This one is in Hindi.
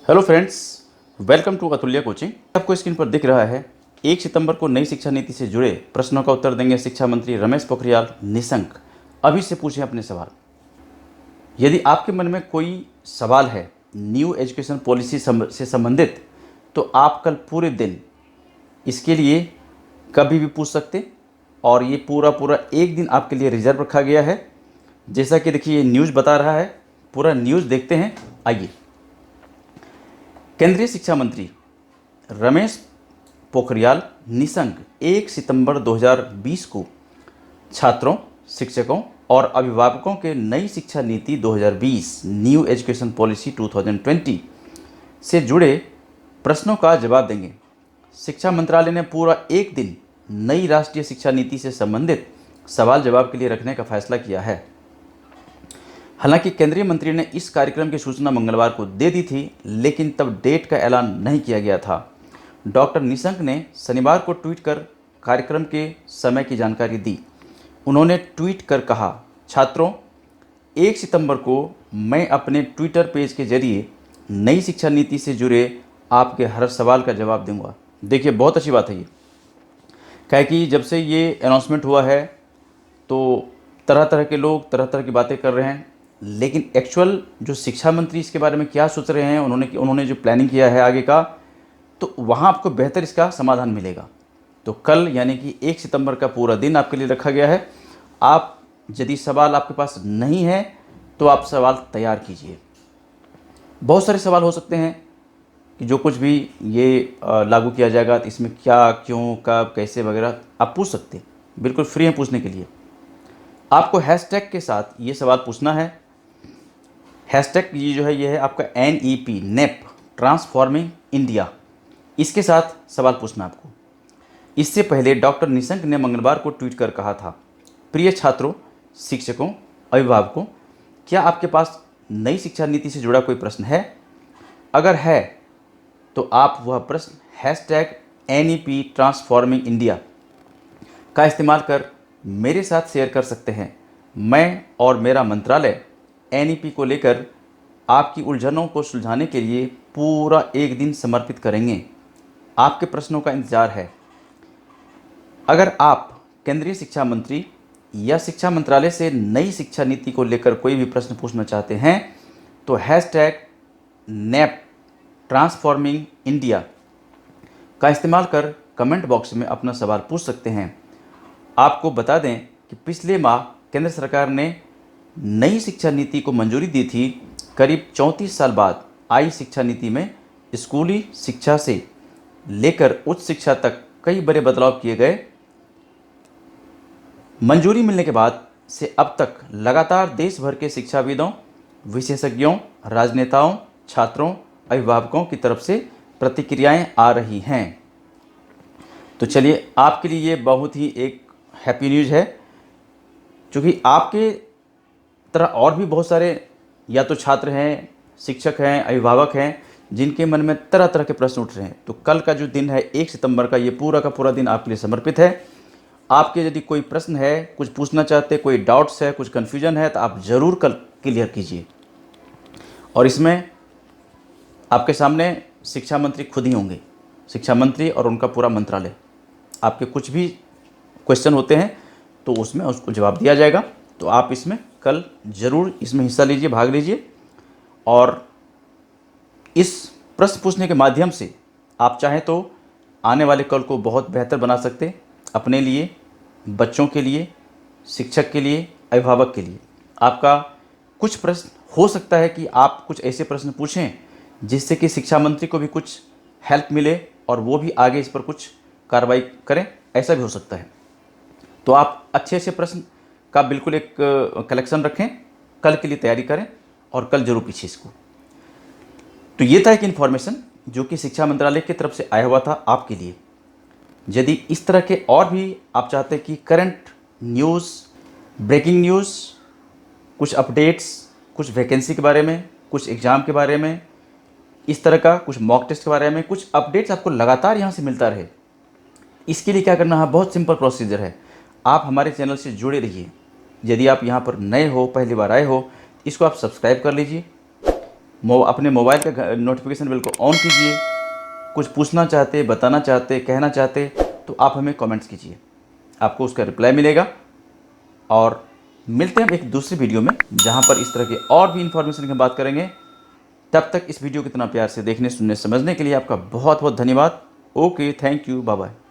हेलो फ्रेंड्स, वेलकम टू अतुल्य कोचिंग। आपको स्क्रीन पर दिख रहा है 1 सितंबर को नई शिक्षा नीति से जुड़े प्रश्नों का उत्तर देंगे शिक्षा मंत्री रमेश पोखरियाल निशंक। अभी से पूछें अपने सवाल। यदि आपके मन में कोई सवाल है न्यू एजुकेशन पॉलिसी से संबंधित, तो आप कल पूरे दिन इसके लिए कभी भी पूछ सकते, और ये पूरा एक दिन आपके लिए रिजर्व रखा गया है। जैसा कि देखिए, ये न्यूज़ बता रहा है, पूरा न्यूज़ देखते हैं। आइए। केंद्रीय शिक्षा मंत्री रमेश पोखरियाल निशंक 1 सितंबर 2020 को छात्रों, शिक्षकों और अभिभावकों के नई शिक्षा नीति 2020 न्यू एजुकेशन पॉलिसी 2020 से जुड़े प्रश्नों का जवाब देंगे। शिक्षा मंत्रालय ने पूरा एक दिन नई राष्ट्रीय शिक्षा नीति से संबंधित सवाल जवाब के लिए रखने का फैसला किया है। हालांकि केंद्रीय मंत्री ने इस कार्यक्रम की सूचना मंगलवार को दे दी थी, लेकिन तब डेट का ऐलान नहीं किया गया था। डॉक्टर निशंक ने शनिवार को ट्वीट कर कार्यक्रम के समय की जानकारी दी। उन्होंने ट्वीट कर कहा, छात्रों, 1 सितंबर को मैं अपने ट्विटर पेज के जरिए नई शिक्षा नीति से जुड़े आपके हर सवाल का जवाब दूंगा। देखिए, बहुत अच्छी बात है ये, क्या है कि जब से ये अनाउंसमेंट हुआ है तो तरह तरह के लोग तरह तरह की बातें कर रहे हैं, लेकिन एक्चुअल जो शिक्षा मंत्री इसके बारे में क्या सोच रहे हैं, उन्होंने जो प्लानिंग किया है आगे का, तो वहाँ आपको बेहतर इसका समाधान मिलेगा। तो कल यानी कि 1 सितंबर का पूरा दिन आपके लिए रखा गया है। आप यदि सवाल आपके पास नहीं है तो आप सवाल तैयार कीजिए। बहुत सारे सवाल हो सकते हैं कि जो कुछ भी ये लागू किया जाएगा तो इसमें क्या, क्यों, कब, कैसे वगैरह आप पूछ सकते हैं। बिल्कुल फ्री हैं पूछने के लिए। आपको हैशटैग के साथ ये सवाल पूछना है। हैशटैग ये जो है, ये है आपका NEP नेप ट्रांसफॉर्मिंग इंडिया। इसके साथ सवाल पूछना आपको। इससे पहले डॉक्टर निशंक ने मंगलवार को ट्वीट कर कहा था, प्रिय छात्रों, शिक्षकों, अभिभावकों, क्या आपके पास नई शिक्षा नीति से जुड़ा कोई प्रश्न है? अगर है तो आप वह प्रश्न हैशटैग NEP ट्रांसफॉर्मिंग इंडिया का इस्तेमाल कर मेरे साथ शेयर कर सकते हैं। मैं और मेरा मंत्रालय NEP को लेकर आपकी उलझनों को सुलझाने के लिए पूरा एक दिन समर्पित करेंगे। आपके प्रश्नों का इंतज़ार है। अगर आप केंद्रीय शिक्षा मंत्री या शिक्षा मंत्रालय से नई शिक्षा नीति को लेकर कोई भी प्रश्न पूछना चाहते हैं तो हैशटैग नेप ट्रांसफॉर्मिंग इंडिया का इस्तेमाल कर कमेंट बॉक्स में अपना सवाल पूछ सकते हैं। आपको बता दें कि पिछले माह केंद्र सरकार ने नई शिक्षा नीति को मंजूरी दी थी। करीब 34 साल बाद आई शिक्षा नीति में स्कूली शिक्षा से लेकर उच्च शिक्षा तक कई बड़े बदलाव किए गए। मंजूरी मिलने के बाद से अब तक लगातार देश भर के शिक्षाविदों, विशेषज्ञों, राजनेताओं, छात्रों, अभिभावकों की तरफ से प्रतिक्रियाएं आ रही हैं। तो चलिए, आपके लिए ये बहुत ही एक हैप्पी न्यूज़ है, क्योंकि आपके तरह और भी बहुत सारे या तो छात्र हैं, शिक्षक हैं, अभिभावक हैं, जिनके मन में तरह तरह के प्रश्न उठ रहे हैं। तो कल का जो दिन है 1 सितंबर का, ये पूरा का पूरा दिन आपके लिए समर्पित है। आपके यदि कोई प्रश्न है, कुछ पूछना चाहते, कोई डाउट्स है, कुछ कन्फ्यूजन है, तो आप ज़रूर कल क्लियर कीजिए। और इसमें आपके सामने शिक्षा मंत्री खुद ही होंगे, शिक्षा मंत्री और उनका पूरा मंत्रालय। आपके कुछ भी क्वेश्चन होते हैं तो उसमें उसको जवाब दिया जाएगा। तो आप इसमें कल ज़रूर इसमें हिस्सा लीजिए, भाग लीजिए। और इस प्रश्न पूछने के माध्यम से आप चाहें तो आने वाले कल को बहुत बेहतर बना सकते, अपने लिए, बच्चों के लिए, शिक्षक के लिए, अभिभावक के लिए। आपका कुछ प्रश्न हो सकता है कि आप कुछ ऐसे प्रश्न पूछें जिससे कि शिक्षा मंत्री को भी कुछ हेल्प मिले और वो भी आगे इस पर कुछ कार्रवाई करें, ऐसा भी हो सकता है। तो आप अच्छे अच्छे प्रश्न का बिल्कुल एक कलेक्शन रखें, कल के लिए तैयारी करें और कल जरूर पीछे इसको। तो ये था एक इन्फॉर्मेशन जो कि शिक्षा मंत्रालय की तरफ से आया हुआ था आपके लिए। यदि इस तरह के और भी आप चाहते हैं कि करंट न्यूज़, ब्रेकिंग न्यूज़, कुछ अपडेट्स, कुछ वैकेंसी के बारे में, कुछ एग्ज़ाम के बारे में, इस तरह का कुछ मॉक टेस्ट के बारे में, कुछ अपडेट्स आपको लगातार यहाँ से मिलता रहे, इसके लिए क्या करना है, बहुत सिंपल प्रोसीजर है। आप हमारे चैनल से जुड़े रहिए। यदि आप यहाँ पर नए हो, पहली बार आए हो, इसको आप सब्सक्राइब कर लीजिए, अपने मोबाइल का नोटिफिकेशन बेल को ऑन कीजिए। कुछ पूछना चाहते, बताना चाहते, कहना चाहते तो आप हमें कमेंट्स कीजिए, आपको उसका रिप्लाई मिलेगा। और मिलते हैं एक दूसरी वीडियो में जहां पर इस तरह की और भी इन्फॉर्मेशन की बात करेंगे। तब तक इस वीडियो को इतना प्यार से देखने, सुनने, समझने के लिए आपका बहुत बहुत धन्यवाद। Okay, thank you, bye bye.